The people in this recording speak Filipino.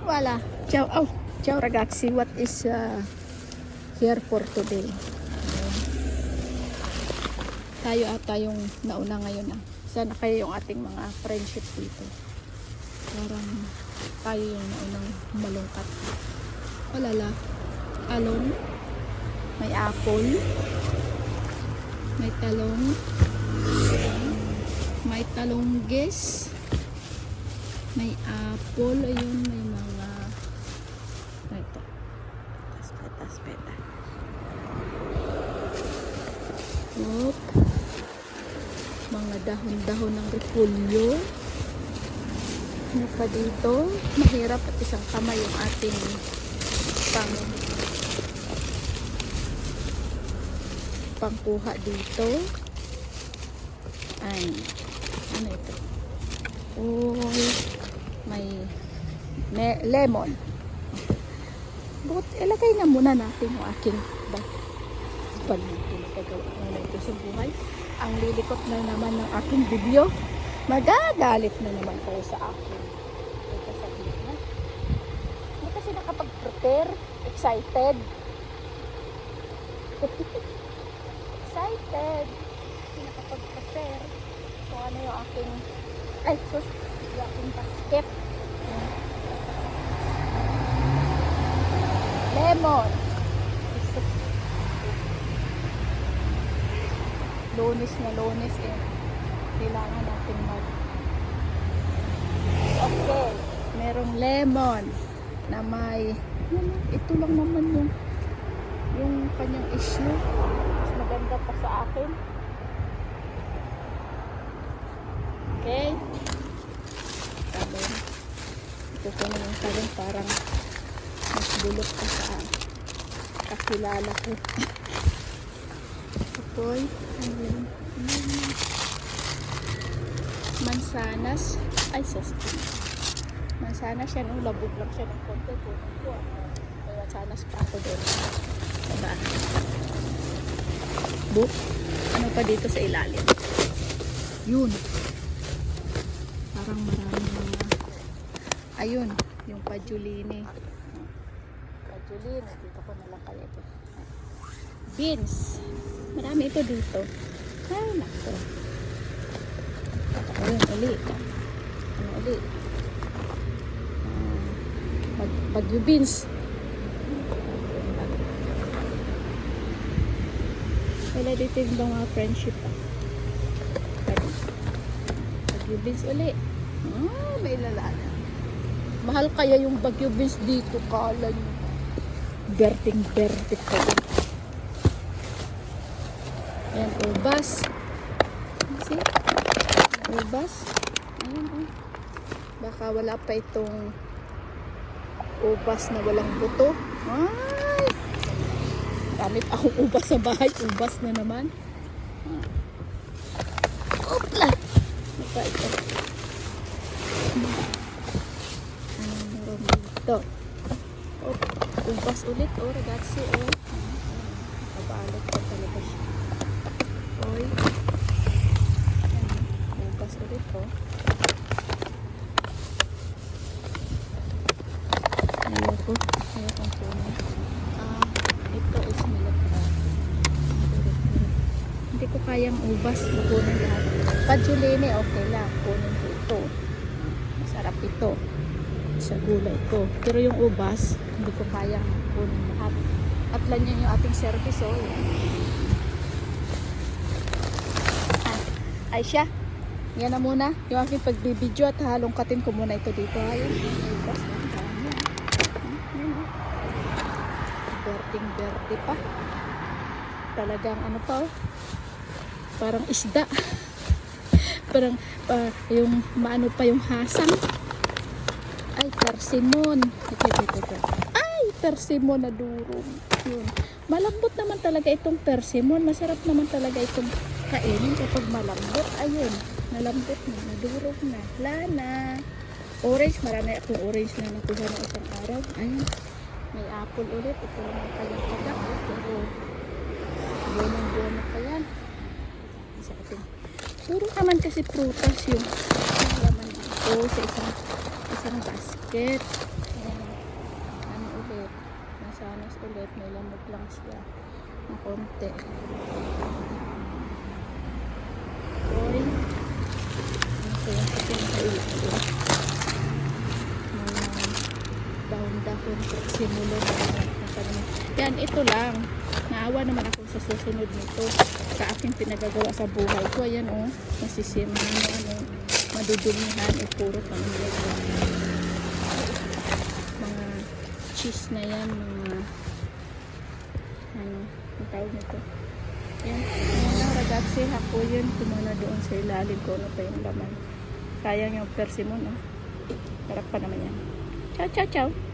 Wala. Ciao. Oh, ciao ragazzi. What is here for today? Tayo ata yung nauna ngayon ah. Sana kayo yung ating mga friendship dito. Parang tayo yung naunang malungkat. Walala. Alon. May apple. May talong. May talongges. May apple. Ayun, may mga ito. Taspeta. Oop. Mga dahon-dahon ng repolyo. Ano pa dito? Mahirap at isang kamay yung ating pangkuha dito. Ay, ano ito? Oh, may lemon. But ilagay na muna natin yung aking bag natin. Paggawa na ito sa buhay. Ang lilikot na naman ng aking video. Magagalit na naman kayo sa akin. Ito sa na. Hindi kasi nakapag-prepare. Excited. Excited. Hindi nakapag-prepare. So ano yung aking yung aking basket. Lemon. Lunes na lunes eh. Kailangan natin okay. Merong lemon na may ito lang naman yung kanyang issue. Mas maganda pa sa akin. Okay. Sabi. Ito ko na yung talong parang mas bulok pa sa kakilala ko. Apoy. Mansanas. Ay, saskin. Mansanas yan. Labog lang siya ng konti. May mansanas pa ako doon. Diba? Book. Ano pa dito sa ilalim? Yun. Parang maraming mga ayun. Yung pajulini. Pajulini. Dito ko nalang kaya ito. Beans. Marami ito dito. Ay, nako. Ayun, uli. Ano uli? Bagyo beans. Wala dito yung mga friendship. Bagyo beans uli. May lalana. Mahal kaya yung bagyo beans dito. Kala nyo. Berting-berte ko. Ayan, ubas. See? Ubas. Ayan, oh. Baka wala pa itong ubas na walang buto. Ay! Marami pa akong ubas sa bahay. Ubas na naman. Opla! Ano pa ito? Meron dito. Ubas ulit. Oh, ragazzi. Oh. Nakabalot pa talaga siya. Oy. Ubas ulit po. Ayoko kunin. Ito is milagro. Hindi ko kayang ubas. Kunin lahat. Pajulini, okay lang. Kunin ko ito. Masarap ito. Sa gulay ko. Pero yung ubas, hindi ko kayang kunin lahat. At lang yan yung ating service. Oh, yan. Ay siya. Yan na muna. Yung aking pagbibidyo at halongkatin ko muna ito dito. Ayun. Berting-berte pa. Talagang ano pa oh. Parang isda. Parang yung maano pa yung hasang. Ay, persimmon. Ito. Ay, persimmon na durong. Yun. Malambot naman talaga itong persimmon. Masarap naman talaga itong kainin kapag malambot. Ayun, malambot na, nadurog na. Lana. Orange, marami akong orange na nakuha ng isang araw. Ayun, may apple ulit. Ito lang ang kanyang kagat. Pero, buwan pa yan. Sa ating. Puro naman kasi prutas yung laman dito sa isang basket. Ayan. mansanas ulit. May lamok lang siya na konti. Oy. Ito yung sa pinakailit ko. Mga dahon-dahon. Simulo na kami. Yan, ito lang. Naawa naman ako sa susunod nito. Sa aking pinagagawa sa buhay ko. Ayan o. Masisiman mo ano. Madudumihan. Puro pamilya. Mga cheese na yan. Mga ano. Ang tawag nito. Yan. Yan lang ragazzi. Ako yun. Kumuna doon sa ilalim ko. Ano pa yung laman. Sayang yung persimmon. Sarap pa naman yan. Ciao, ciao, ciao.